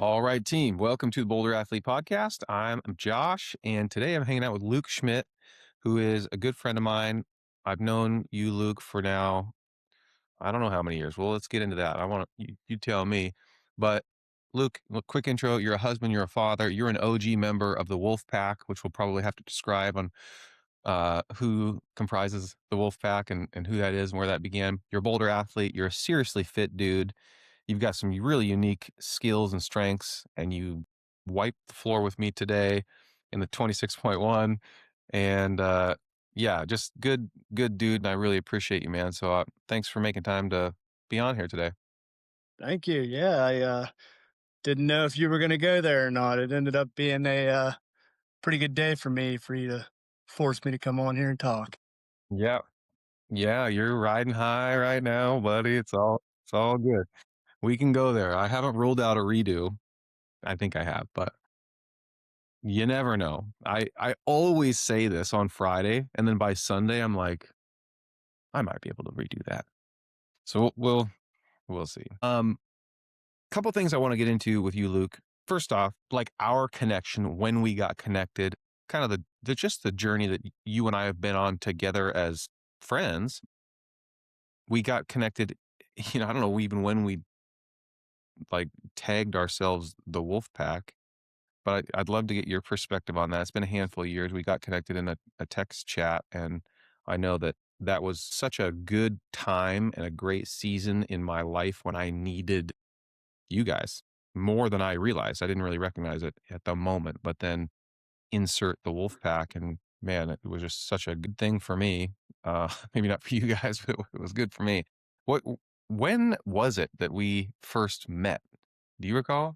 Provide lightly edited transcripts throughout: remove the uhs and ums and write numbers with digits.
All right, team. Welcome to the Boulder Athlete Podcast. I'm Josh, and today I'm hanging out with Luke Schmitt, who is a good friend of mine. I've known you, Luke, for now, I don't know how many years. Well, let's get into that. I want you tell me. But Luke, quick intro. You're a husband, you're a father, you're an OG member of the Wolf Pack, which we'll probably have to describe on who comprises the Wolf Pack and who that is and where that began. You're a Boulder athlete, you're a seriously fit dude. You've got some really unique skills and strengths, and you wiped the floor with me today in the 26.1. And yeah, just good dude. And I really appreciate you, man. So thanks for making time to be on here today. Thank you. Yeah, I didn't know if you were going to go there or not. It ended up being a pretty good day for me for you to force me to come on here and talk. Yeah. Yeah. You're riding high right now, buddy. It's all good. We can go there. I haven't ruled out a redo. I think I have, but you never know. I always say this on Friday, and then by Sunday, I'm like, I might be able to redo that. So we'll see. Couple things I want to get into with you, Luke. First off, like our connection when we got connected, kind of just the journey that you and I have been on together as friends. We got connected, I don't know even when we like tagged ourselves the Wolf Pack, but I'd love to get your perspective on that. It's been a handful of years. We got connected in a text chat, and I know that that was such a good time and a great season in my life when I needed you guys more than I realized. I didn't really recognize it at the moment, but then insert the Wolf Pack, and man, it was just such a good thing for me. Maybe not for you guys, but it was good for me. What, when was it that we first met? Do you recall?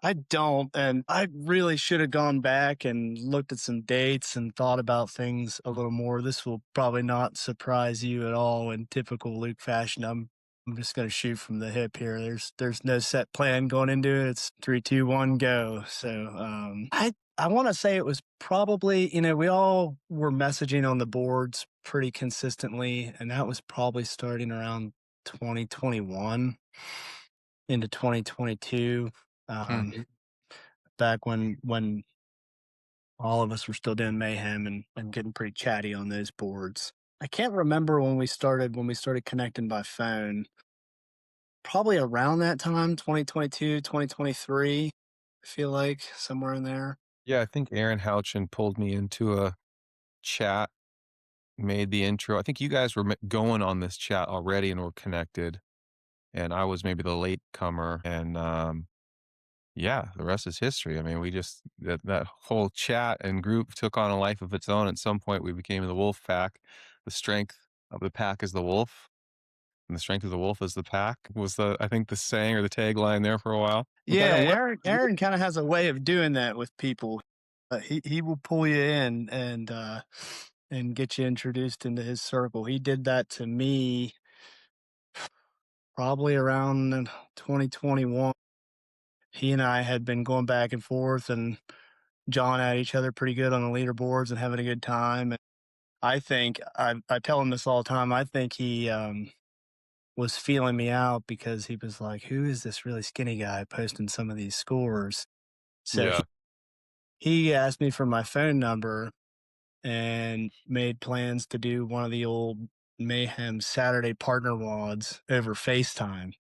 I don't, and I really should have gone back and looked at some dates and thought about things a little more. This will probably not surprise you at all in typical Luke fashion. I'm just going to shoot from the hip here. There's no set plan going into it. It's 3, 2, 1, go. So I want to say it was probably, we all were messaging on the boards pretty consistently, and that was probably starting around 2021 into 2022. Hmm. Back when all of us were still doing mayhem and getting pretty chatty on those boards. I can't remember when we started connecting by phone. Probably around that time, 2022, 2023. I feel like somewhere in there. Yeah, I think Aaron Houchin pulled me into a chat, made the intro. I think you guys were going on this chat already and were connected, and I was maybe the late comer. And yeah, the rest is history. I mean, we just that whole chat and group took on a life of its own. At some point, we became the Wolf Pack. The strength of the pack is the wolf, and the strength of the wolf is the pack. Was I think the saying or the tagline there for a while. We Yeah, kind of went. Aaron kind of has a way of doing that with people. He will pull you in and get you introduced into his circle. He did that to me probably around 2021. He and I had been going back and forth and jawing at each other pretty good on the leaderboards and having a good time. And I tell him this all the time. I think he was feeling me out because he was like, "Who is this really skinny guy posting some of these scores?" So Yeah, he asked me for my phone number and made plans to do one of the old Mayhem Saturday partner wads over FaceTime.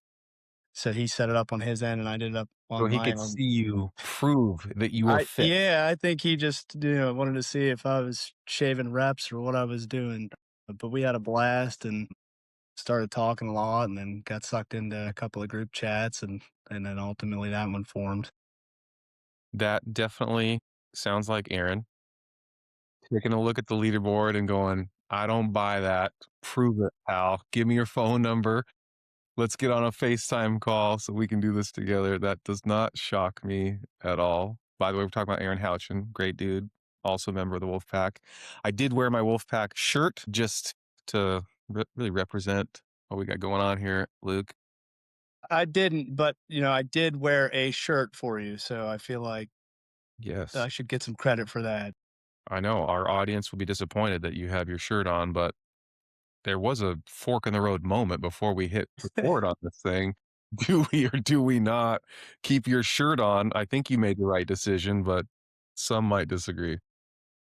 So he set it up on his end, and I did it up so on he my could own. see you prove that you were fit. I think he just wanted to see if I was shaving reps or what I was doing. But we had a blast and started talking a lot, and then got sucked into a couple of group chats, and then ultimately that one formed. That definitely sounds like Aaron taking a look at the leaderboard and going, "I don't buy that. Prove it, pal. Give me your phone number. Let's get on a FaceTime call so we can do this together." That does not shock me at all. By the way, we're talking about Aaron Houchin, great dude, also a member of the Wolfpack. I did wear my Wolfpack shirt just to really represent what we got going on here, Luke. I didn't, but I did wear a shirt for you, so I feel like I Yes, should get some credit for that. I know our audience will be disappointed that you have your shirt on, but there was a fork in the road moment before we hit record on this thing. Do we or do we not keep your shirt on? I think you made the right decision, but some might disagree.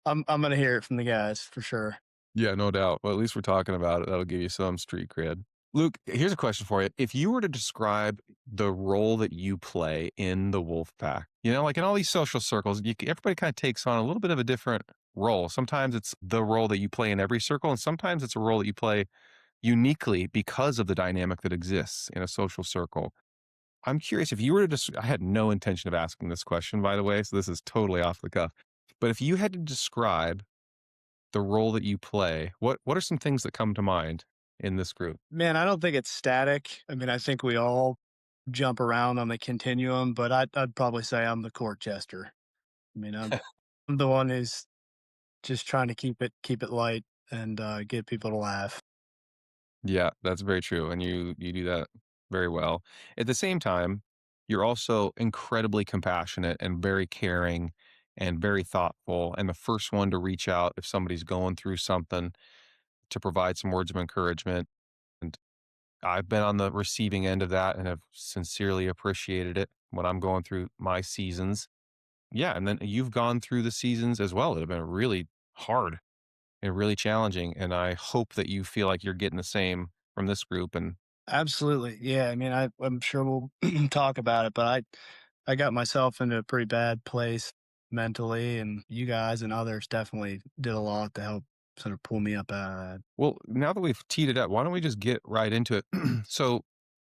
I'm gonna hear it from the guys for sure. Yeah, no doubt. Well, at least we're talking about it. That'll give you some street cred. Luke, here's a question for you. If you were to describe the role that you play in the wolf pack, like in all these social circles, everybody kind of takes on a little bit of a different role. Sometimes it's the role that you play in every circle, and sometimes it's a role that you play uniquely because of the dynamic that exists in a social circle. I'm curious if you were to I had no intention of asking this question, by the way, so this is totally off the cuff. But if you had to describe the role that you play, what are some things that come to mind in this group? Man, I don't think it's static. I mean, I think we all jump around on the continuum, but I'd probably say I'm the court jester. I mean, I'm the one who's just trying to keep it light and get people to laugh. Yeah, that's very true, and you do that very well. At the same time, you're also incredibly compassionate and very caring and very thoughtful, and the first one to reach out if somebody's going through something to provide some words of encouragement. And I've been on the receiving end of that and have sincerely appreciated it when I'm going through my seasons. Yeah, and then you've gone through the seasons as well that have been really hard and really challenging, and I hope that you feel like you're getting the same from this group. And Absolutely. Yeah. I mean, I'm sure we'll talk about it, but I got myself into a pretty bad place mentally, and you guys and others definitely did a lot to help sort of pull me up out of that. well, now that we've teed it up, why don't we just get right into it? So,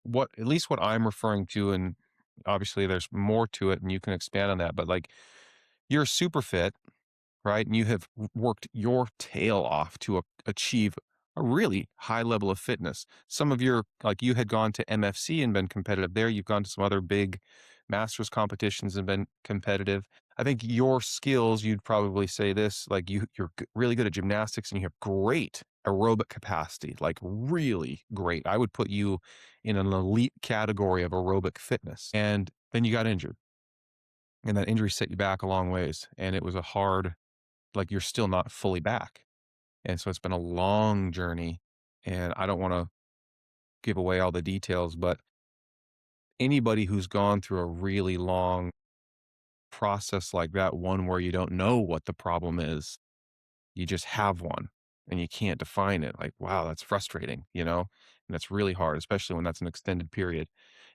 what at least what I'm referring to, and obviously there's more to it, and you can expand on that, but like you're super fit, right? And you have worked your tail off to achieve a really high level of fitness. Some of your, like you had gone to MFC and been competitive there. You've gone to some other big masters competitions and been competitive. I think your skills, you'd probably say this, like you're really good at gymnastics and you have great aerobic capacity, like really great. I would put you in an elite category of aerobic fitness. And then you got injured, and that injury set you back a long ways. And it was a hard, like you're still not fully back. And so it's been a long journey, and I don't want to give away all the details, but anybody who's gone through a really long process like that, one where you don't know what the problem is, you just have one and you can't define it. Like, wow, that's frustrating, And that's really hard, especially when that's an extended period.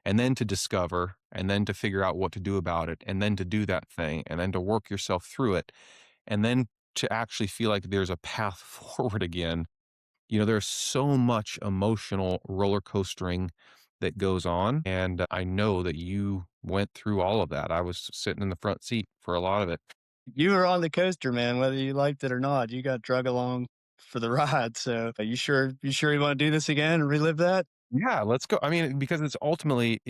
And then to discover and then to figure out what to do about it and then to do that thing and then to work yourself through it and then to actually feel like there's a path forward again. There's so much emotional roller coastering that goes on. And I know that you went through all of that. I was sitting in the front seat for a lot of it. You were on the coaster, man, whether you liked it or not. You got drug along for the ride. So, are you sure you want to do this again and relive that? Yeah, let's go. I mean, because it's ultimately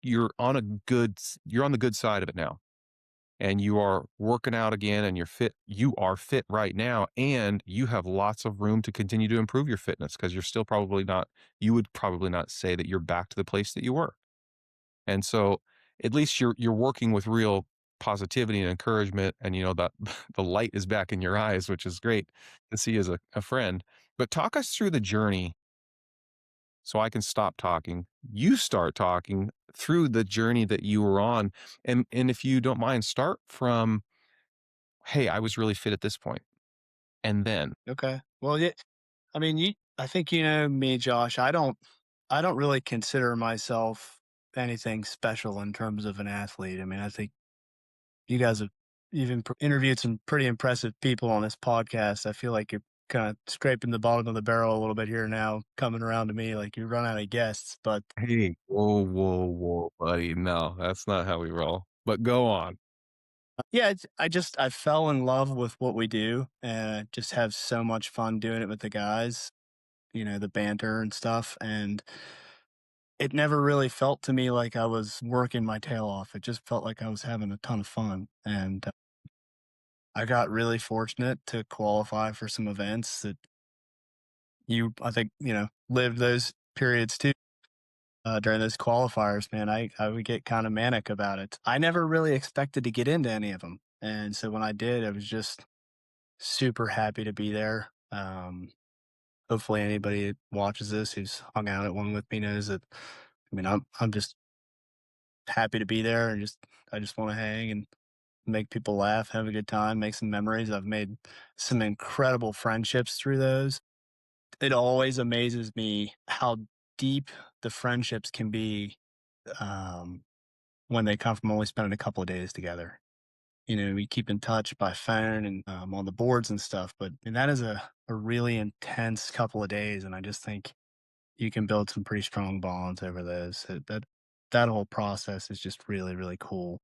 you're on the good side of it now. And you are working out again and you're fit. You are fit right now and you have lots of room to continue to improve your fitness because you're still probably not you would probably not say that you're back to the place that you were. And so at least you're working with real positivity and encouragement, and that the light is back in your eyes, which is great to see as a friend. But talk us through the journey so I can stop talking. You start talking through the journey that you were on. And if you don't mind, start from, hey, I was really fit at this point. And then, Okay. Well, yeah. I mean, I think you know me, Josh. I don't really consider myself anything special in terms of an athlete. I mean, I think you guys have even interviewed some pretty impressive people on this podcast. I feel like you're kind of scraping the bottom of the barrel a little bit here now, coming around to me like you run out of guests. But hey, whoa, whoa, whoa, buddy. No, that's not how we roll. But go on. yeah, I fell in love with what we do, and I just have so much fun doing it with the guys. You know, the banter and stuff, and it never really felt to me like I was working my tail off. It just felt like I was having a ton of fun, and I got really fortunate to qualify for some events that I think, lived those periods too. During those qualifiers, man, I would get kind of manic about it. I never really expected to get into any of them. And so when I did, I was just super happy to be there. Hopefully anybody that watches this who's hung out at one with me knows that I mean, I'm just happy to be there and I just want to hang and make people laugh, have a good time, make some memories. I've made some incredible friendships through those. It always amazes me how deep the friendships can be um, when they come from only spending a couple of days together. You know, we keep in touch by phone and on the boards and stuff, but and that is a really intense couple of days. And I just think you can build some pretty strong bonds over those. That whole process is just really, really cool.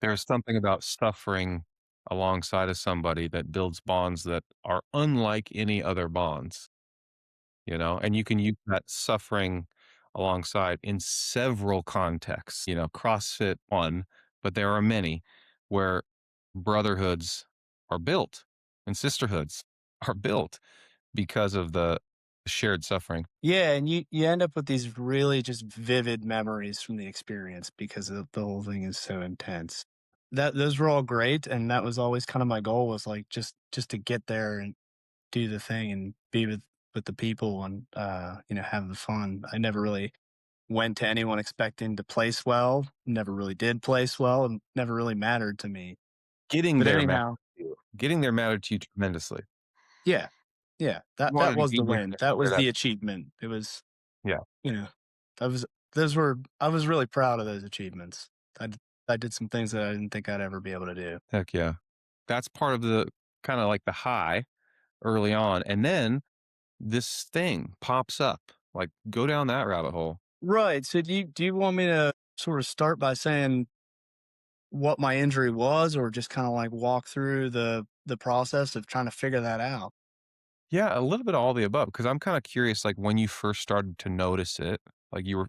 There's something about suffering alongside of somebody that builds bonds that are unlike any other bonds, you know? And you can use that suffering alongside in several contexts, you know, CrossFit one, but there are many where brotherhoods are built and sisterhoods are built because of the shared suffering. Yeah, and you end up with these really just vivid memories from the experience because the whole thing is so intense. That those were all great, and that was always kind of my goal was like just to get there and do the thing and be with the people and you know have the fun. I never really went to anyone expecting to place well. Never really did place well, and never really mattered to me. Getting But there mattered anyhow, to you. Getting there mattered to you tremendously. yeah, yeah, You that wanted to was be the there win. to That share was that. the achievement. It was Yeah, you know, I was those were I was really proud of those achievements. I did some things that I didn't think I'd ever be able to do. heck yeah. That's part of the kinda like the high early on, and then this thing pops up, like, go down that rabbit hole. Right. So do you want me to sort of start by saying what my injury was or just kind of like walk through the process of trying to figure that out? Yeah, a little bit of all the above, because 'cause I'm kinda curious, like, when you first started to notice it, like, you were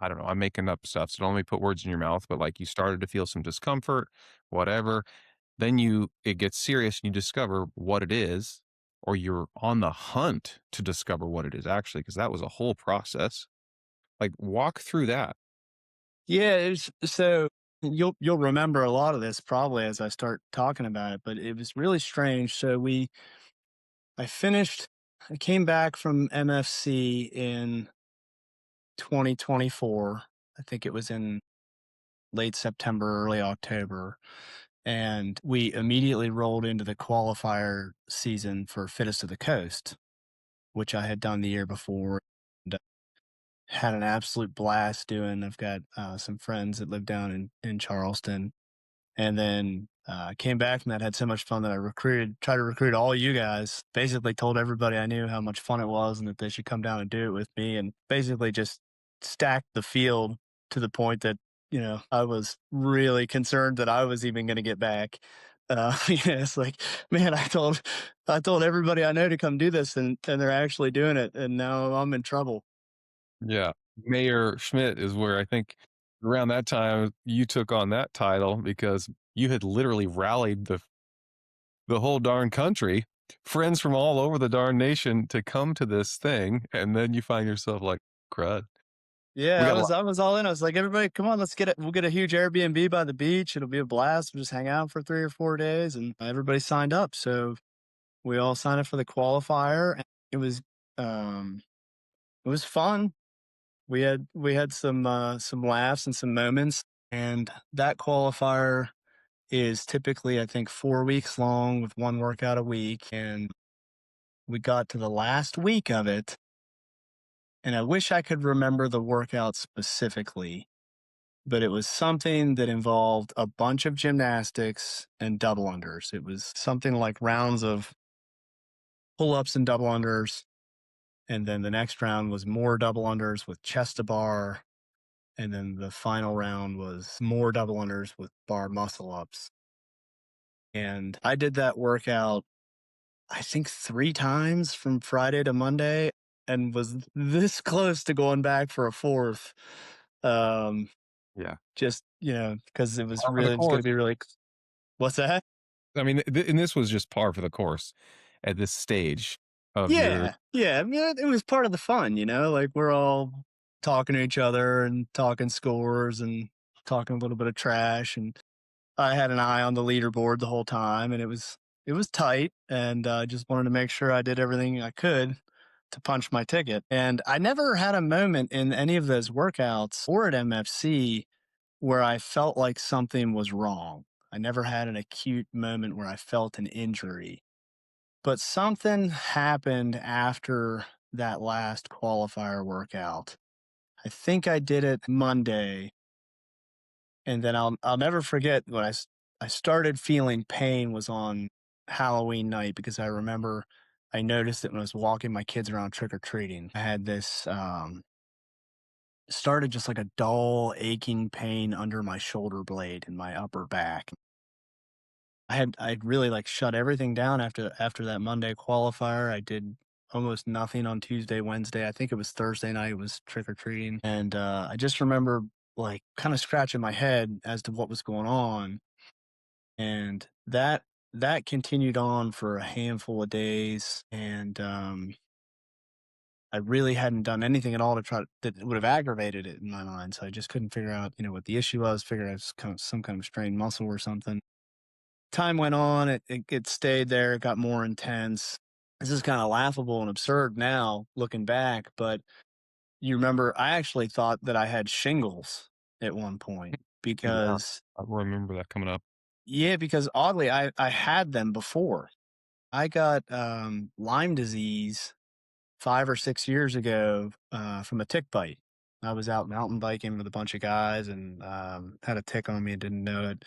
I don't know, I'm making up stuff, so don't let me put words in your mouth, but, like, you started to feel some discomfort, whatever, then it gets serious and you discover what it is, or you're on the hunt to discover what it is actually, because that was a whole process. Like, walk through that. Yeah, it's so you'll remember a lot of this probably as I start talking about it, but it was really strange. So we I finished I came back from MFC in 2024. I think it was in late September, early October. And we immediately rolled into the qualifier season for Fittest of the Coast, which I had done the year before and had an absolute blast doing. I've got some friends that live down in Charleston. And then came back from that, had so much fun that tried to recruit all you guys, basically told everybody I knew how much fun it was and that they should come down and do it with me and basically just stacked the field to the point that, you know, I was really concerned that I was even going to get back. Yeah, it's like, man, I told everybody I know to come do this and they're actually doing it. And now I'm in trouble. Yeah. Mayor Schmidt is where I think around that time you took on that title because you had literally rallied the whole darn country, friends from all over the darn nation to come to this thing, and then you find yourself like, "Crud." We Yeah, got a lot. I was all in. I was like, everybody, come on, let's get it. We'll get a huge Airbnb by the beach. It'll be a blast. We'll just hang out for 3 or 4 days. And everybody signed up. So we all signed up for the qualifier. And um it was fun. We had some laughs and some moments. And that qualifier is typically, I think, 4 weeks long with one workout a week. And we got to the last week of it. And I wish I could remember the workout specifically, but it was something that involved a bunch of gymnastics and double unders. It was something like rounds of pull ups and double unders. And then the next round was more double unders with chest to bar. And then the final round was more double unders with bar muscle ups. And I did that workout, I think 3 times from Friday to Monday and was this close to going back for a fourth. Um, Yeah. just, you know, because it was Par for the really, it was going to course. be really, what's that? I mean, and this was just par for the course at this stage of your. Yeah, yeah. I mean, it was part of the fun, you know. Like we're all talking to each other and talking scores and talking a little bit of trash. And I had an eye on the leaderboard the whole time, and it was tight. And I just wanted to make sure I did everything I could. to punch my ticket. And I never had a moment in any of those workouts or at MFC where I felt like something was wrong. I never had an acute moment where I felt an injury. But something happened after that last qualifier workout. I think I did it Monday, and then I'll never forget when I started feeling pain was on Halloween night because I remember I noticed it when I was walking my kids around trick or treating. I had this started just like a dull aching pain under my shoulder blade in my upper back. I'd really like shut everything down after that Monday qualifier. I did almost nothing on Tuesday, Wednesday. I think it was Thursday night was trick or treating, and I just remember like kind of scratching my head as to what was going on, and that continued on for a handful of days, and I really hadn't done anything at all to try that would have aggravated it in my mind. So I just couldn't figure out, what the issue was. Figured it was kind of some kind of strained muscle or something. Time went on, it stayed there, it got more intense. This is kinda laughable and absurd now looking back, but you remember I actually thought that I had shingles at one point Yeah, because I remember that coming up. yeah, because oddly, I had them before. I got, Lyme disease 5 or 6 years ago, from a tick bite. I was out mountain biking with a bunch of guys and, had a tick on me and didn't know it,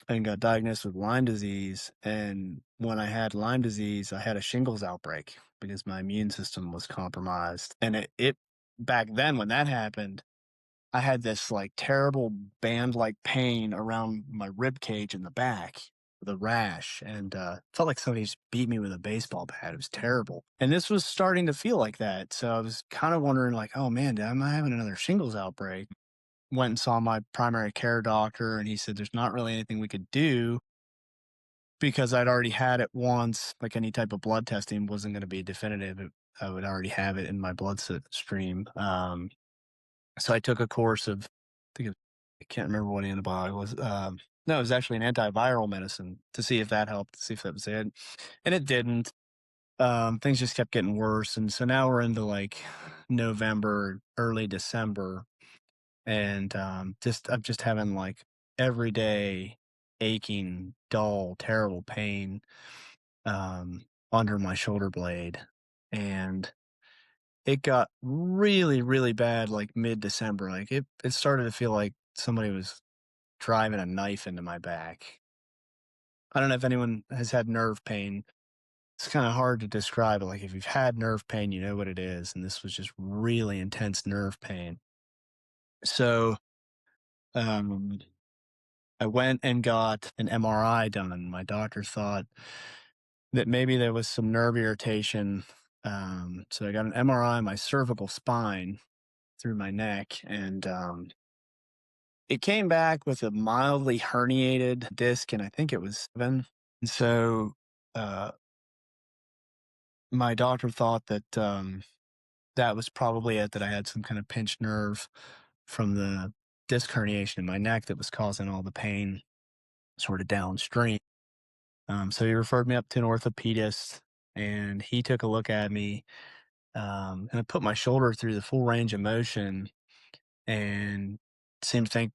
and got diagnosed with Lyme disease. And when I had Lyme disease, I had a shingles outbreak because my immune system was compromised. And it back then when that happened, I had this like terrible band-like pain around my rib cage in the back with a rash, and felt like somebody just beat me with a baseball bat. It was terrible, and this was starting to feel like that. So I was kind of wondering, like, oh man, am I having another shingles outbreak? Went and saw my primary care doctor, and he said there's not really anything we could do because I'd already had it once. Like any type of blood testing wasn't going to be definitive. I would already have it in my stream. So I took a course of, I can't remember what antibiotic it was. No, it was actually an antiviral medicine to see if that helped, to see if that was it. And it didn't. Things just kept getting worse. And so now we're into like November, early December. And I'm just having like everyday aching, dull, terrible pain under my shoulder blade. And it got really, really bad, like, mid-December, like, it started to feel like somebody was driving a knife into my back. I don't know if anyone has had nerve pain. It's kinda hard to describe it, like, if you've had nerve pain, you know what it is, and this was just really intense nerve pain. So, um, I went and got an MRI done, and my doctor thought that maybe there was some nerve irritation, so I got an MRI on my cervical spine through my neck, and, it came back with a mildly herniated disc, and I think it was 7. And so, uh, my doctor thought that, that was probably it, that I had some kind of pinched nerve from the disc herniation in my neck that was causing all the pain sort of downstream. So he referred me up to an orthopedist, and he took a look at me, and I put my shoulder through the full range of motion and seemed to think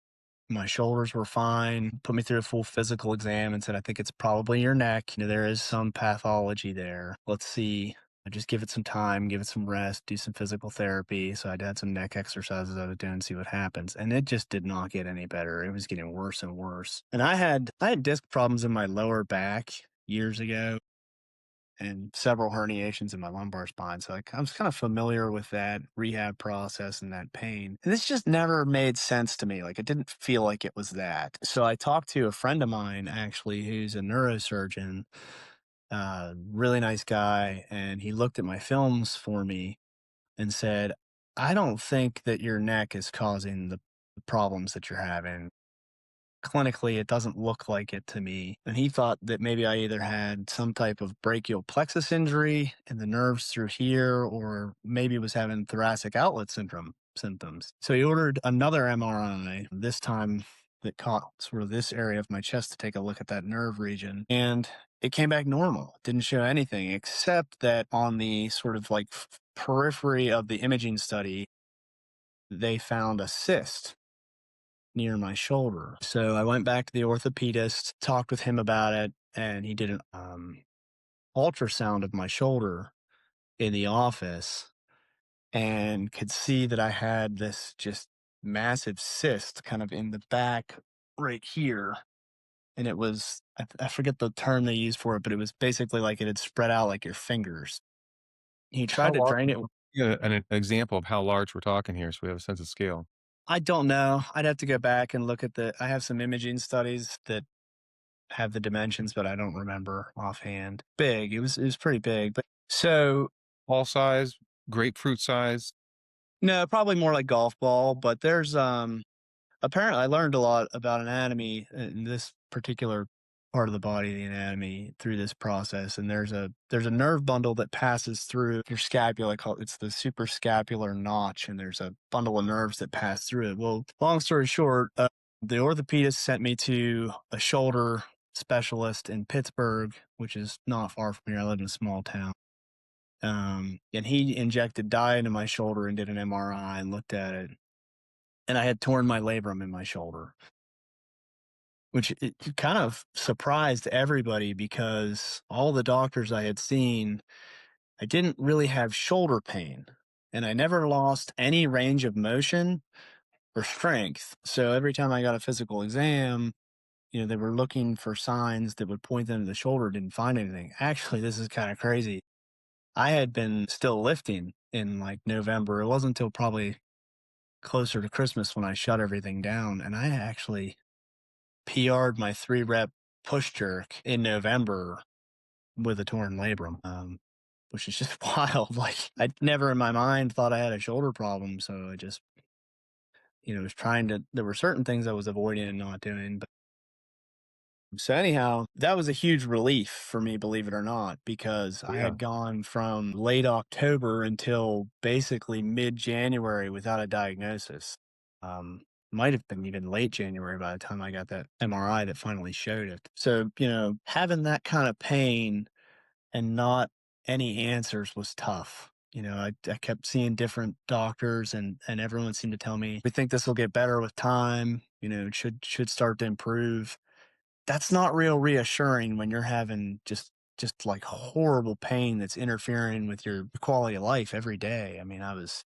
my shoulders were fine, put me through a full physical exam and said, I think it's probably your neck. There is some pathology there. Let's see. I just give it some time, give it some rest, do some physical therapy. So I had some neck exercises I was doing to see what happens. And it just did not get any better. It was getting worse and worse. And I had disc problems in my lower back years ago and several herniations in my lumbar spine. So I was kind of familiar with that rehab process and that pain. And this just never made sense to me. Like it didn't feel like it was that. So I talked to a friend of mine actually who's a neurosurgeon, really nice guy. And he looked at my films for me and said, I don't think that your neck is causing the problems that you're having. Clinically, it doesn't look like it to me. And he thought that maybe I either had some type of brachial plexus injury in the nerves through here, or maybe was having thoracic outlet syndrome symptoms. So he ordered another MRI, this time that caught sort of this area of my chest to take a look at that nerve region. And it came back normal. It didn't show anything except that on the sort of like periphery of the imaging study, they found a cyst near my shoulder. So I went back to the orthopedist, talked with him about it, and he did an ultrasound of my shoulder in the office and could see that I had this just massive cyst kind of in the back right here. And it was, I forget the term they used for it, but it was basically like it had spread out like your fingers. He How tried to large? drain it. Yeah, an example of how large we're talking here, so we have a sense of scale. I don't know. I'd have to go back and look at I have some imaging studies that have the dimensions, but I don't remember offhand. Big. It was pretty big. But so Ball size, grapefruit size. no, probably more like golf ball, but there's apparently I learned a lot about anatomy in this particular part of the body, the anatomy through this process. And there's a nerve bundle that passes through your scapula called it's the suprascapular notch, and there's a bundle of nerves that pass through it. Well, long story short, the orthopedist sent me to a shoulder specialist in Pittsburgh, which is not far from here. I live in a small town. And he injected dye into my shoulder and did an MRI and looked at it. And I had torn my labrum in my shoulder, which it kind of surprised everybody because all the doctors I had seen, I didn't really have shoulder pain and I never lost any range of motion or strength. So every time I got a physical exam, they were looking for signs that would point them to the shoulder, didn't find anything. Actually, this is kind of crazy. I had been still lifting in like November. It wasn't until probably closer to Christmas when I shut everything down. And I actually PR'd my 3 rep push jerk in November with a torn labrum, which is just wild. Like I'd never in my mind thought I had a shoulder problem. So I just, was trying to, there were certain things I was avoiding and not doing. But so anyhow, that was a huge relief for me, believe it or not, because I Yeah. had gone from late October until basically mid-January without a diagnosis. Um, might have been even late January by the time I got that MRI that finally showed it. So, having that kind of pain and not any answers was tough. I kept seeing different doctors and everyone seemed to tell me, we think this will get better with time, it should start to improve. That's not real reassuring when you're having just like horrible pain that's interfering with your quality of life every day. I mean, I was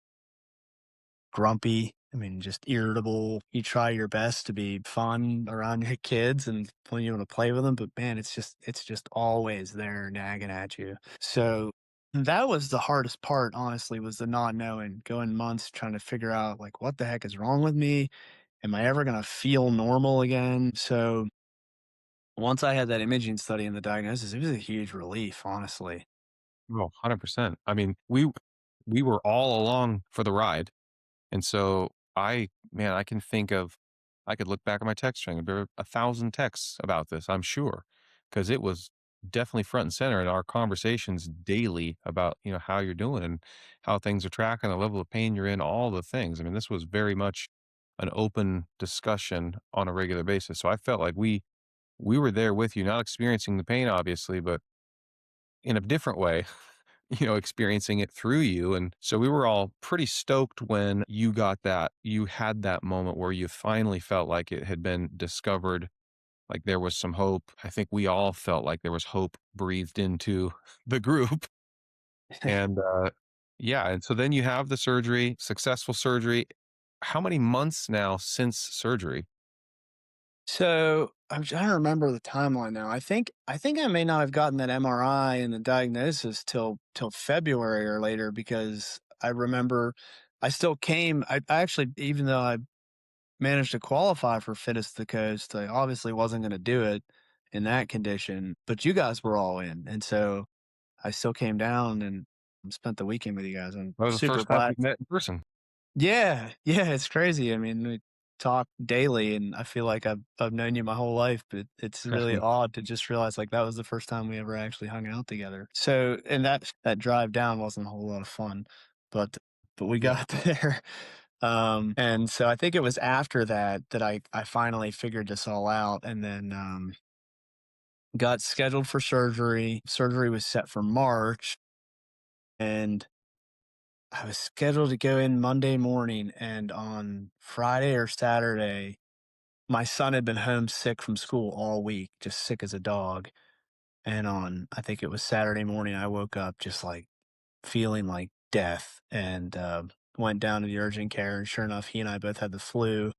grumpy. I mean, just irritable. You try your best to be fun around your kids and when you want to play with them, but man, it's just always there nagging at you. So that was the hardest part, honestly, was the not knowing, going months trying to figure out like what the heck is wrong with me? Am I ever gonna feel normal again? So once I had that imaging study and the diagnosis, it was a huge relief, honestly. Oh, 100%. I mean, we were all along for the ride. And so I can think of I could look back at my text string. There were 1,000 texts about this, I'm sure, because it was definitely front and center in our conversations daily about, how you're doing and how things are tracking, the level of pain you're in, all the things. I mean, this was very much an open discussion on a regular basis. So I felt like we were there with you, not experiencing the pain, obviously, but in a different way, experiencing it through you. And so we were all pretty stoked when you had that moment where you finally felt like it had been discovered, like there was some hope. I think we all felt like there was hope breathed into the group. And yeah, and so then you have the surgery, successful surgery. How many months now since surgery? So I'm trying to remember the timeline now. I think I may not have gotten that MRI and the diagnosis till February or later because I remember I still came. I actually, even though I managed to qualify for fittest to the coast, I obviously wasn't going to do it in that condition. But you guys were all in, and so I still came down and spent the weekend with you guys. I'm That was the super first time we glad. met in person. Yeah, yeah, it's crazy. I mean, we talk daily, and I feel like I've known you my whole life, but it's really odd to just realize like that was the first time we ever actually hung out together. So, and that drive down wasn't a whole lot of fun, but we Yeah. got there. And so I think it was after that I finally figured this all out, and then got scheduled for surgery. Surgery was set for March, and I was scheduled to go in Monday morning, and on Friday or Saturday, my son had been homesick from school all week, just sick as a dog. And on, I think it was Saturday morning, I woke up just like feeling like death and went down to the urgent care. And sure enough, he and I both had the flu.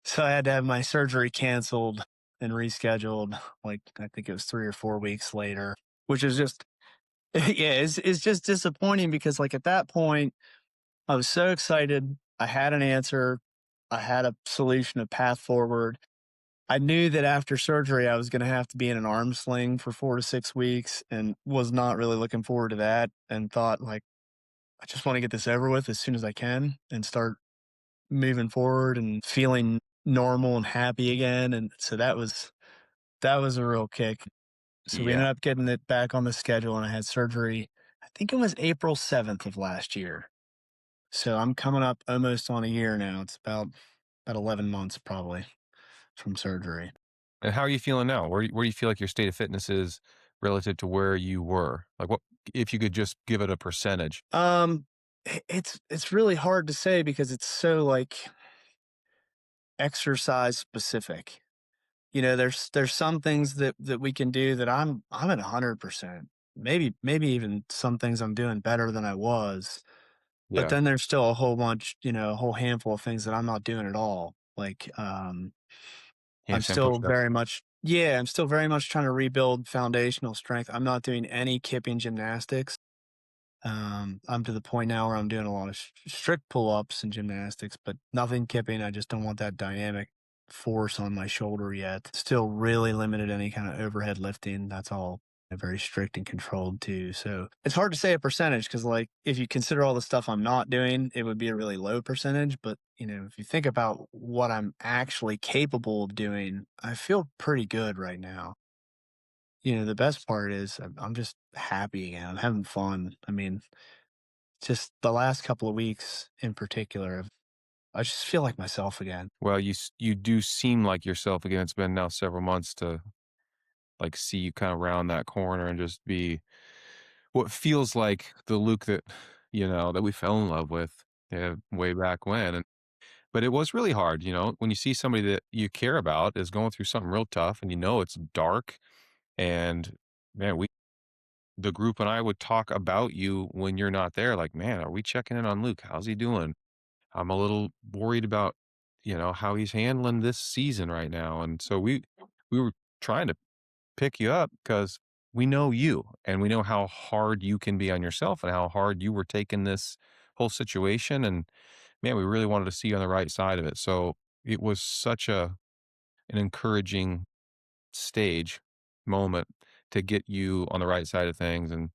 So I had to have my surgery canceled and rescheduled. Like, I think it was 3 or 4 weeks later, which is just, yeah, it's just disappointing because, like, at that point, I was so excited. I had an answer, I had a solution, a path forward. I knew that after surgery, I was going to have to be in an arm sling for 4 to 6 weeks and was not really looking forward to that and thought, like, I just want to get this over with as soon as I can and start moving forward and feeling normal and happy again. And so that was a real kick. So we Yeah. ended up getting it back on the schedule and I had surgery. I think it was April 7th of last year. So I'm coming up almost on a year now. It's about 11 months probably from surgery. And how are you feeling now? Where do you feel like your state of fitness is relative to where you were? Like, what if you could just give it a percentage? Um, it's really hard to say because it's so like exercise specific. There's some things that we can do that I'm at 100%. Maybe even some things I'm doing better than I was. But Yeah. then there's still a whole bunch, a whole handful of things that I'm not doing at all. Like I'm Handstand still push-ups. very much yeah, I'm still very much trying to rebuild foundational strength. I'm not doing any kipping gymnastics. I'm to the point now where I'm doing a lot of strict pull-ups and gymnastics, but nothing kipping. I just don't want that dynamic force on my shoulder yet. Still really limited any kind of overhead lifting. That's all very strict and controlled too. So it's hard to say a percentage because, like, if you consider all the stuff I'm not doing, it would be a really low percentage. But if you think about what I'm actually capable of doing, I feel pretty good right now. The best part is I'm just happy again. I'm having fun. I mean, just the last couple of weeks in particular, I just feel like myself again. Well, you do seem like yourself again. It's been now several months to like see you kind of round that corner and just be what feels like the Luke that that we fell in love with way back when. And but it was really hard, when you see somebody that you care about is going through something real tough, and it's dark. And man, the group and I would talk about you when you're not there. Like, man, are we checking in on Luke? How's he doing? I'm a little worried about, how he's handling this season right now. And so we were trying to pick you up because we know you and we know how hard you can be on yourself and how hard you were taking this whole situation. And man, we really wanted to see you on the right side of it. So it was such an encouraging stage moment to get you on the right side of things. And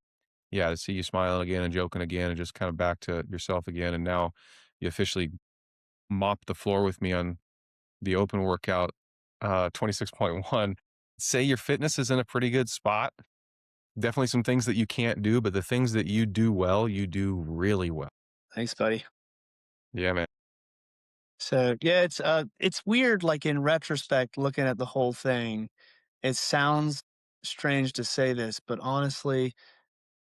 yeah, to see you smiling again and joking again and just kind of back to yourself again. And now you officially mopped the floor with me on the open workout, 26.1. Say your fitness is in a pretty good spot. Definitely some things that you can't do, but the things that you do well, you do really well. Thanks, buddy. Yeah, man. So yeah, it's weird. Like in retrospect, looking at the whole thing, it sounds strange to say this, but honestly,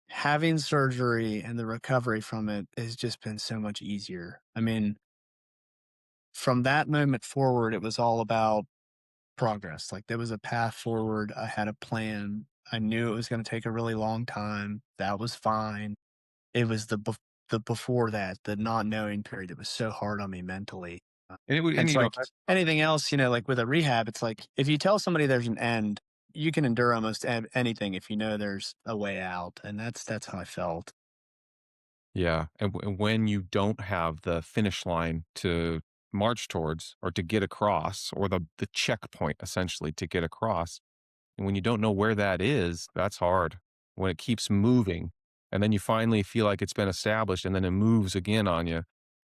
having surgery and the recovery from it has just been so much easier. I mean, from that moment forward, it was all about progress. Like there was a path forward. I had a plan. I knew it was going to take a really long time. That was fine. It was the before that, the not knowing period that was so hard on me mentally. And it would, And and it's you know, like anything else, like with a rehab, it's like if you tell somebody there's an end, you can endure almost anything if you know there's a way out. And that's how I felt. yeah. And when you don't have the finish line to march towards or to get across, or the checkpoint essentially to get across, and when you don't know where that is, that's hard. When it keeps moving and then you finally feel like it's been established and then it moves again on you,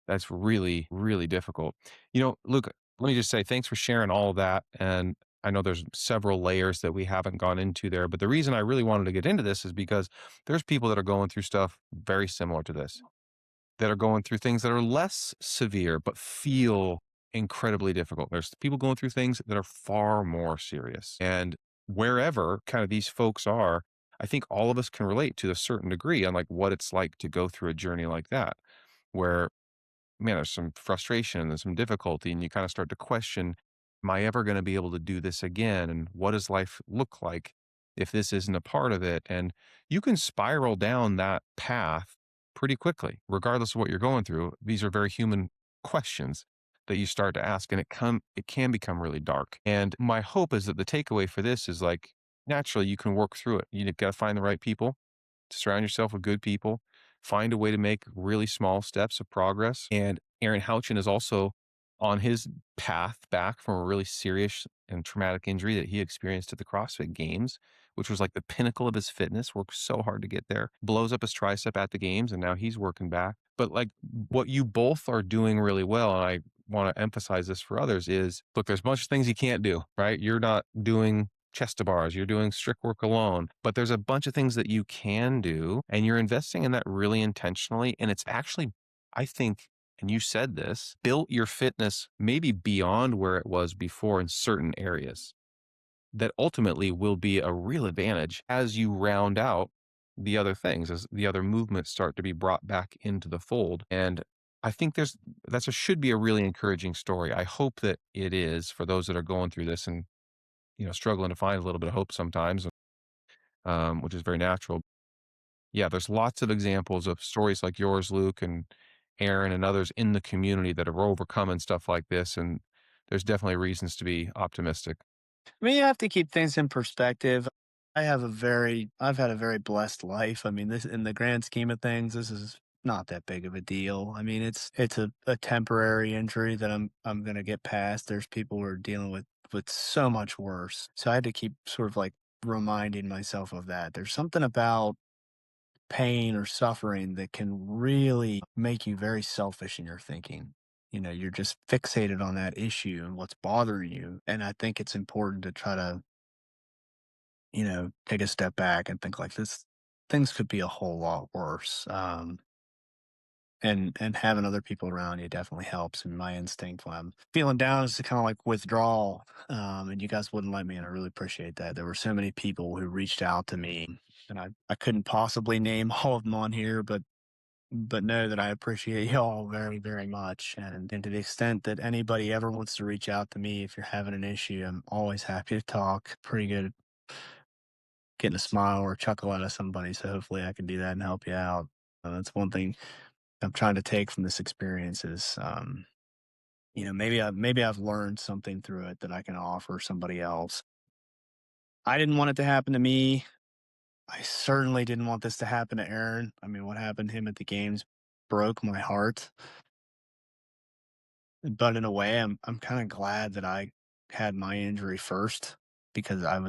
that's really, really difficult. Luke, let me just say thanks for sharing all of that. And I know there's several layers that we haven't gone into there, but the reason I really wanted to get into this is because there's people that are going through stuff very similar to this, that are going through things that are less severe but feel incredibly difficult. There's people going through things that are far more serious. And wherever kind of these folks are, I think all of us can relate to a certain degree on like what it's like to go through a journey like that, where man, there's some frustration and there's some difficulty, and you kind of start to question, am I ever going to be able to do this again? And what does life look like if this isn't a part of it? And you can spiral down that path pretty quickly, regardless of what you're going through. These are very human questions that you start to ask, and it can become really dark. And my hope is that the takeaway for this is like naturally you can work through it. You got to find the right people, to surround yourself with good people, find a way to make really small steps of progress. And Aaron Houchin is also on his path back from a really serious and traumatic injury that he experienced at the CrossFit Games, which was like the pinnacle of his fitness. Worked so hard to get there, blows up his tricep at the games, and now he's working back. But like what you both are doing really well, and I want to emphasize this for others, is look, there's a bunch of things you can't do, right? You're not doing chest to bars, you're doing strict work alone, but there's a bunch of things that you can do, and you're investing in that really intentionally. And it's actually, I think, and you said this, built your fitness maybe beyond where it was before in certain areas that ultimately will be a real advantage as you round out the other things, as the other movements start to be brought back into the fold. And I think should be a really encouraging story. I hope that it is for those that are going through this and struggling to find a little bit of hope sometimes, which is very natural. Yeah, there's lots of examples of stories like yours, Luke and Aaron and others in the community that have overcome and stuff like this. And there's definitely reasons to be optimistic. I mean, you have to keep things in perspective. I've had a very blessed life. I mean, this in the grand scheme of things, this is not that big of a deal. I mean, it's a temporary injury that I'm gonna get past. There's people who are dealing with so much worse. So I had to keep sort of like reminding myself of that. There's something about pain or suffering that can really make you very selfish in your thinking. You know, you're just fixated on that issue and what's bothering you. And I think it's important to try to, take a step back and think like this things could be a whole lot worse. And having other people around you definitely helps. And my instinct when I'm feeling down is to kind of like withdraw. And you guys wouldn't let me, and I really appreciate that. There were so many people who reached out to me, and I couldn't possibly name all of them on here, but know that I appreciate y'all very, very much. And to the extent that anybody ever wants to reach out to me, if you're having an issue, I'm always happy to talk. Pretty good at getting a smile or a chuckle out of somebody. So hopefully I can do that and help you out. That's one thing I'm trying to take from this experience is, maybe I've learned something through it that I can offer somebody else. I didn't want it to happen to me. I certainly didn't want this to happen to Aaron. I mean, what happened to him at the games broke my heart. But in a way, I'm kind of glad that I had my injury first because I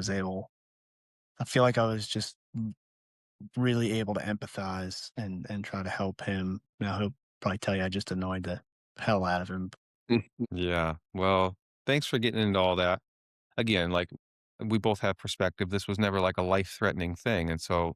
feel like I was just really able to empathize and try to help him. Now he'll probably tell you I just annoyed the hell out of him. Yeah. Well, thanks for getting into all that. Again, like we both have perspective. This was never like a life threatening thing. And so,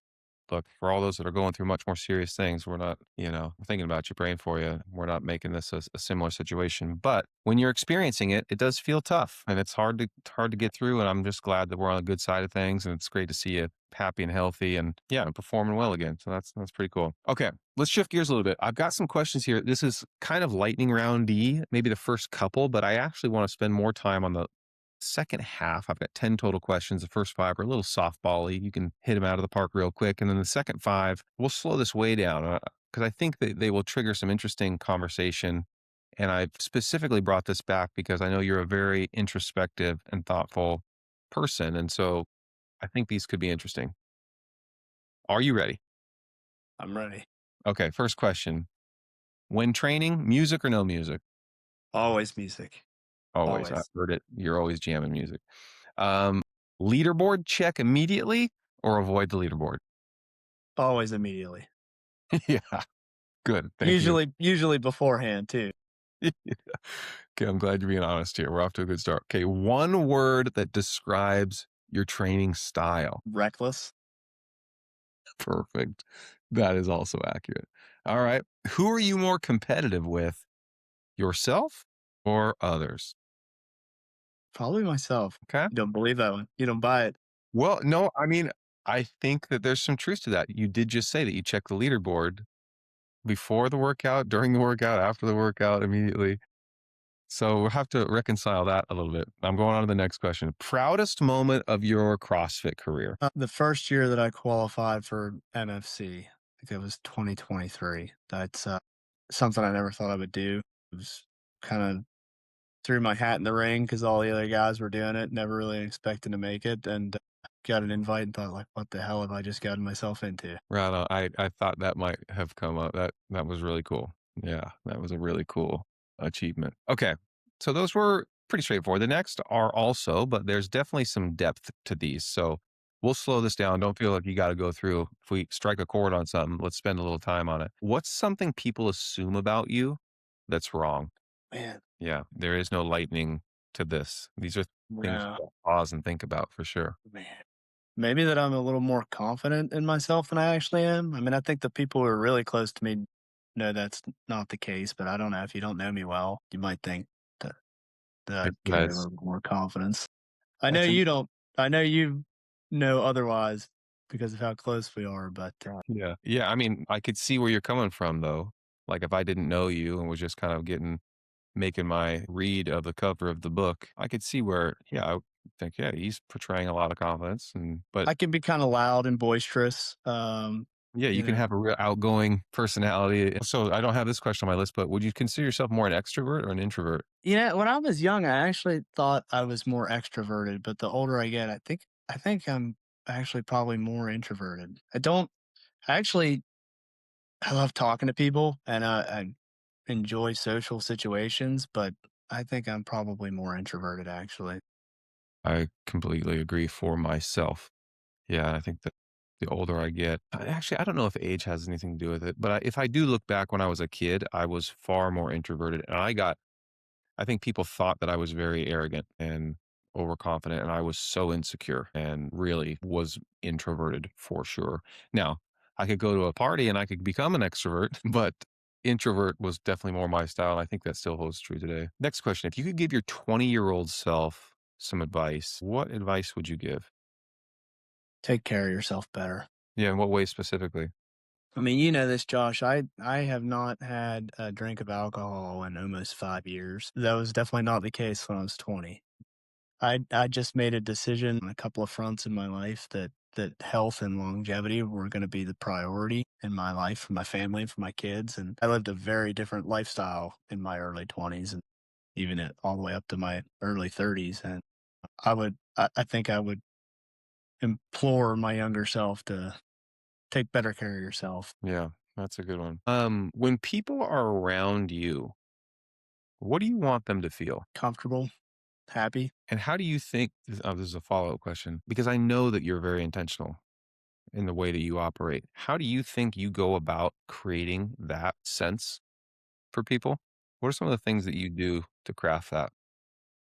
look, for all those that are going through much more serious things, we're not, thinking about you, praying for you. We're not making this a similar situation. But when you're experiencing it, it does feel tough and it's hard to get through. And I'm just glad that we're on the good side of things. And it's great to see you happy and healthy and yeah, and performing well again. So that's pretty cool. Okay. Let's shift gears a little bit. I've got some questions here. This is kind of lightning round D, maybe the first couple, but I actually want to spend more time on the second half. I've got 10 total questions. The first five are a little softball-y. You can hit them out of the park real quick. And then the second five, we'll slow this way down because I think that they will trigger some interesting conversation. And I've specifically brought this back because I know you're a very introspective and thoughtful person. And so I think these could be interesting. Are you ready? I'm ready. Okay. First question. When training, music or no music? Always music. Always. I've Always. heard it. You're always jamming music. Um, Leaderboard check immediately or avoid the leaderboard? Always immediately. Yeah, good. Thank you. Usually beforehand too. Okay, I'm glad you're being honest here. We're off to a good start. Okay, one word that describes your training style. Reckless. Perfect. That is also accurate. All right. Who are you more competitive with, yourself or others? Probably myself. Okay. You don't believe that one. You don't buy it. Well, no, I mean, I think that there's some truth to that. You did just say that you check the leaderboard before the workout, during the workout, after the workout, immediately. So we'll have to reconcile that a little bit. I'm going on to the next question. Proudest moment of your CrossFit career? The first year that I qualified for MFC, I think it was 2023. That's something I never thought I would do. It was kind of threw my hat in the ring because all the other guys were doing it. Never really expected to make it, and got an invite and thought, like, what the hell have I just gotten myself into? Right on. I thought that might have come up. That was really cool. Yeah, that was a really cool achievement. Okay. So those were pretty straightforward. The next are also, but there's definitely some depth to these. So we'll slow this down. Don't feel like you got to go through. If we strike a chord on something, let's spend a little time on it. What's something people assume about you that's wrong? Man, Yeah, there is no lightning to this. These are things no, to pause and think about for sure. man. Maybe that I'm a little more confident in myself than I actually am. I mean, I think the people who are really close to me know that's not the case, but I don't know. If you don't know me well, you might think that, that I carry a Nice. little more confidence. I know That's you don't. I know you know otherwise because of how close we are, but Yeah. Yeah, I mean, I could see where you're coming from, though. Like, if I didn't know you and was just kind of making my read of the cover of the book, I could see where, yeah, I would think, yeah, he's portraying a lot of confidence but I can be kind of loud and boisterous. yeah, you You can know, have a real outgoing personality. So I don't have this question on my list, but would you consider yourself more an extrovert or an introvert? when I was young, I actually thought I was more extroverted, but the older I get, I think I'm actually probably more introverted. I actually I love talking to people and I enjoy social situations, but I think I'm probably more introverted actually. I completely agree for myself. Yeah, I think that the older I get, actually, I don't know if age has anything to do with it, but if I do look back when I was a kid, I was far more introverted, and I think people thought that I was very arrogant and overconfident, and I was so insecure and really was introverted for sure. Now, I could go to a party and I could become an extrovert, but introvert was definitely more my style. And I think that still holds true today. Next question. If you could give your 20-year-old self some advice, what advice would you give? Take care of yourself better. Yeah, in what way specifically? I mean, you know this, Josh. I have not had a drink of alcohol in almost 5 years. That was definitely not the case when I was 20. I just made a decision on a couple of fronts in my life that health and longevity were going to be the priority in my life for my family and for my kids. And I lived a very different lifestyle in my early 20s and all the way up to my early 30s. And I think I would implore my younger self to take better care of yourself. Yeah, that's a good one. When people are around you, what do you want them to feel? Comfortable, happy. And how do you think this is a follow-up question, because I know that you're very intentional in the way that you operate. How do you think you go about creating that sense for people? What are some of the things that you do to craft that?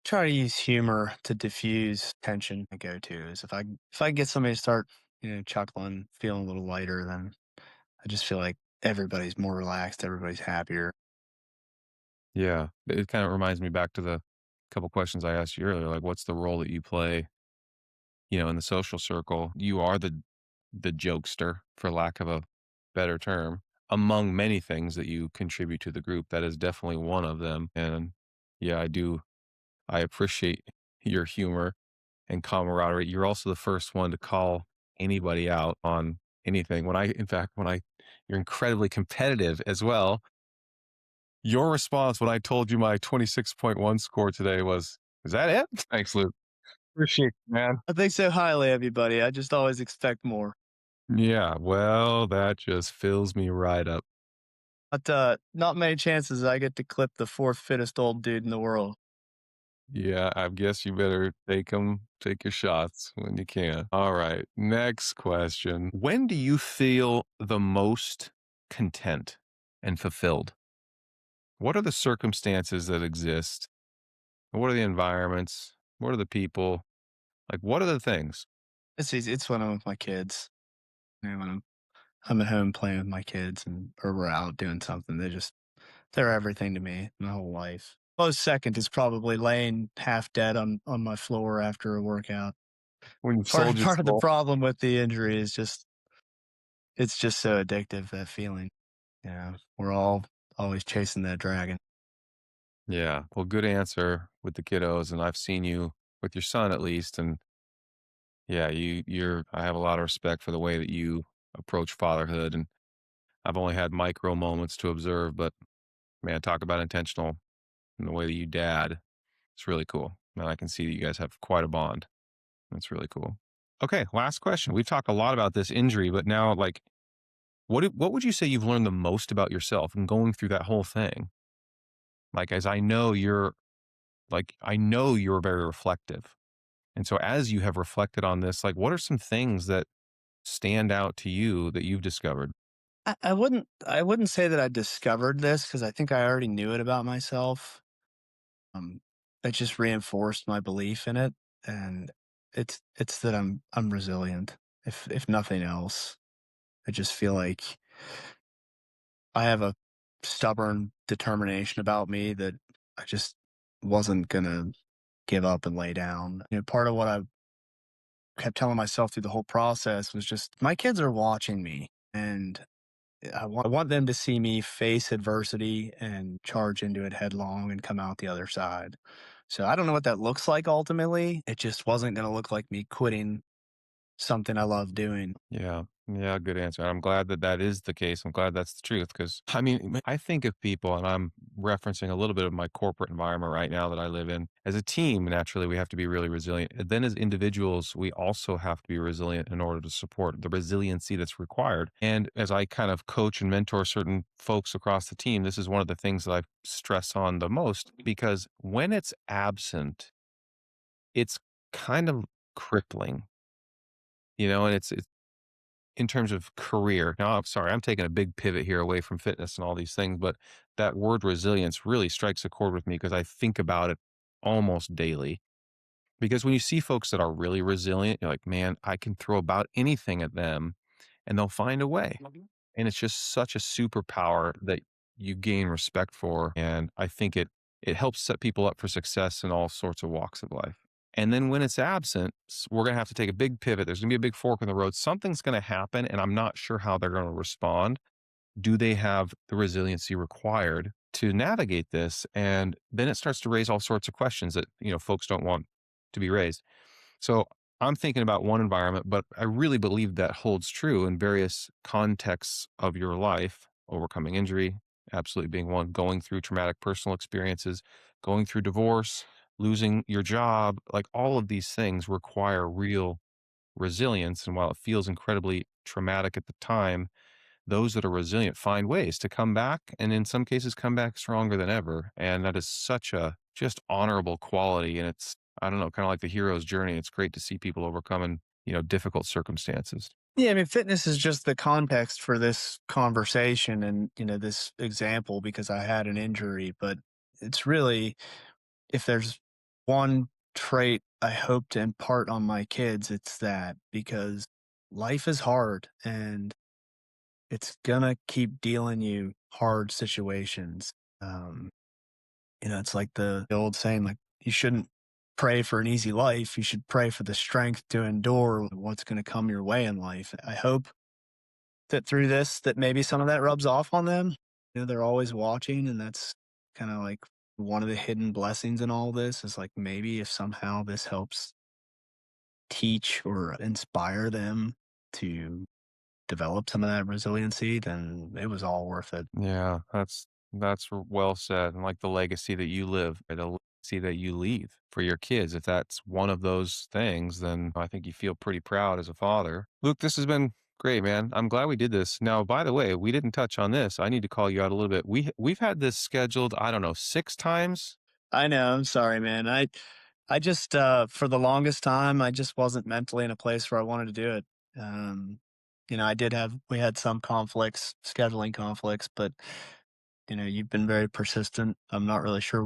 Try to use humor to diffuse tension. I go to is if I get somebody to start chuckling, feeling a little lighter, then I just feel like everybody's more relaxed, everybody's happier. Yeah, it kind of reminds me back to the couple questions I asked you earlier, like what's the role that you play, in the social circle? You are the jokester, for lack of a better term, among many things that you contribute to the group. That is definitely one of them. And yeah, I appreciate your humor and camaraderie. You're also the first one to call anybody out on anything. In fact, you're incredibly competitive as well. Your response when I told you my 26.1 score today was, is that it? Thanks, Luke. Appreciate it, man. I think so highly of you, buddy. I just always expect more. Yeah, well, that just fills me right up. But not many chances I get to clip the fourth fittest old dude in the world. Yeah, I guess you better take your shots when you can. All right, next question. When do you feel the most content and fulfilled? What are the circumstances that exist? What are the environments? What are the people? Like, what are the things? It's easy. It's when I'm with my kids. When I'm at home playing with my kids and or we're out doing something. They're everything to me, my whole life. Close second is probably laying half dead on my floor after a workout. when you've Part sold your part of the soul. problem with the injury is just it's just so addictive, that feeling. Yeah, we're all always chasing that dragon. Yeah. Well, good answer with the kiddos, and I've seen you with your son at least, and yeah, you're I have a lot of respect for the way that you approach fatherhood, and I've only had micro moments to observe, but man, talk about intentional in the way that you dad. It's really cool. And I can see that you guys have quite a bond. That's really cool. Okay, last question. We've talked a lot about this injury, but now like what would you say you've learned the most about yourself in going through that whole thing? Like as I know you're I know you're very reflective. And so as you have reflected on this, like what are some things that stand out to you that you've discovered? I wouldn't say that I discovered this because I think I already knew it about myself. Um, it just reinforced my belief in it, and it's that I'm resilient. If nothing else, I just feel like I have a stubborn determination about me that I just wasn't gonna give up and lay down. Part of what I kept telling myself through the whole process was just my kids are watching me, and I want them to see me face adversity and charge into it headlong and come out the other side. So I don't know what that looks like ultimately. It just wasn't going to look like me quitting something I love doing. Yeah. Yeah, good answer. I'm glad that that is the case. I'm glad that's the truth because I mean, I think of people, and I'm referencing a little bit of my corporate environment right now that I live in. As a team, naturally, we have to be really resilient. And then as individuals, we also have to be resilient in order to support the resiliency that's required. And as I kind of coach and mentor certain folks across the team, this is one of the things that I stress on the most because when it's absent, it's kind of crippling, and it's in terms of career. Now, I'm sorry, I'm taking a big pivot here away from fitness and all these things, but that word resilience really strikes a chord with me because I think about it almost daily. Because when you see folks that are really resilient, you're like, man, I can throw about anything at them and they'll find a way. And it's just such a superpower that you gain respect for. And I think it helps set people up for success in all sorts of walks of life. And then when it's absent, we're going to have to take a big pivot. There's going to be a big fork in the road. Something's going to happen, and I'm not sure how they're going to respond. Do they have the resiliency required to navigate this? And then it starts to raise all sorts of questions that, folks don't want to be raised. So I'm thinking about one environment, but I really believe that holds true in various contexts of your life, overcoming injury, absolutely being one, going through traumatic personal experiences, going through divorce, losing your job, like all of these things require real resilience. And while it feels incredibly traumatic at the time, those that are resilient find ways to come back and in some cases come back stronger than ever. And that is such a just honorable quality. And it's, I don't know, kind of like the hero's journey. It's great to see people overcoming, difficult circumstances. Yeah, I mean, fitness is just the context for this conversation and, this example because I had an injury, but it's really, if there's one trait I hope to impart on my kids, it's that because life is hard and it's gonna keep dealing you hard situations. Um, it's like the old saying, like, you shouldn't pray for an easy life. You should pray for the strength to endure what's going to come your way in life. I hope that through this, that maybe some of that rubs off on them. They're always watching, and that's kind of like one of the hidden blessings in all this is like maybe if somehow this helps teach or inspire them to develop some of that resiliency, then it was all worth it. Yeah, that's well said. And like the legacy that you live, and the legacy that you leave for your kids. If that's one of those things, then I think you feel pretty proud as a father. Luke, this has been great, man. I'm glad we did this. Now, by the way, we didn't touch on this. I need to call you out a little bit. We've had this scheduled, I don't know, 6 times. I know. I'm sorry, man. I just for the longest time, I just wasn't mentally in a place where I wanted to do it. Um, we had some conflicts, scheduling conflicts, but you've been very persistent. I'm not really sure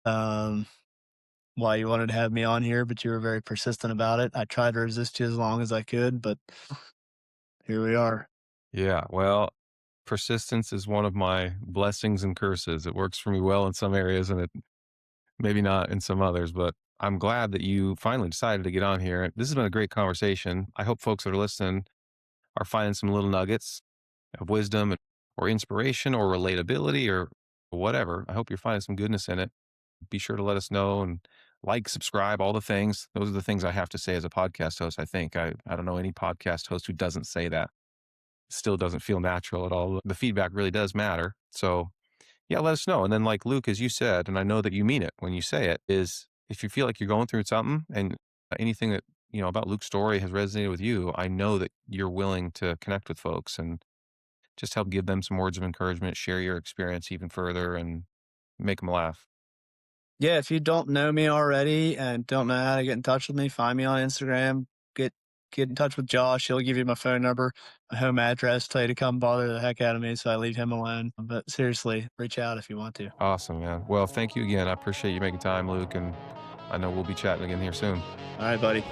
um, why you wanted to have me on here, but you were very persistent about it. I tried to resist you as long as I could, but here we are. Yeah, well, persistence is one of my blessings and curses. It works for me well in some areas and it maybe not in some others, but I'm glad that you finally decided to get on here. This has been a great conversation. I hope folks that are listening are finding some little nuggets of wisdom or inspiration or relatability or whatever. I hope you're finding some goodness in it. Be sure to let us know and like, subscribe, all the things. Those are the things I have to say as a podcast host. I think I don't know any podcast host who doesn't say that. Still doesn't feel natural at all. The feedback really does matter. So yeah, let us know. And then, like Luke, as you said, and I know that you mean it when you say it, is if you feel like you're going through something and anything that, about Luke's story has resonated with you, I know that you're willing to connect with folks and just help give them some words of encouragement, share your experience even further and make them laugh. Yeah, if you don't know me already and don't know how to get in touch with me, find me on Instagram. Get in touch with Josh. He'll give you my phone number, my home address, tell you to come bother the heck out of me, so I leave him alone. But seriously, reach out if you want to. Awesome, man. Well, thank you again. I appreciate you making time, Luke. And I know we'll be chatting again here soon. All right, buddy.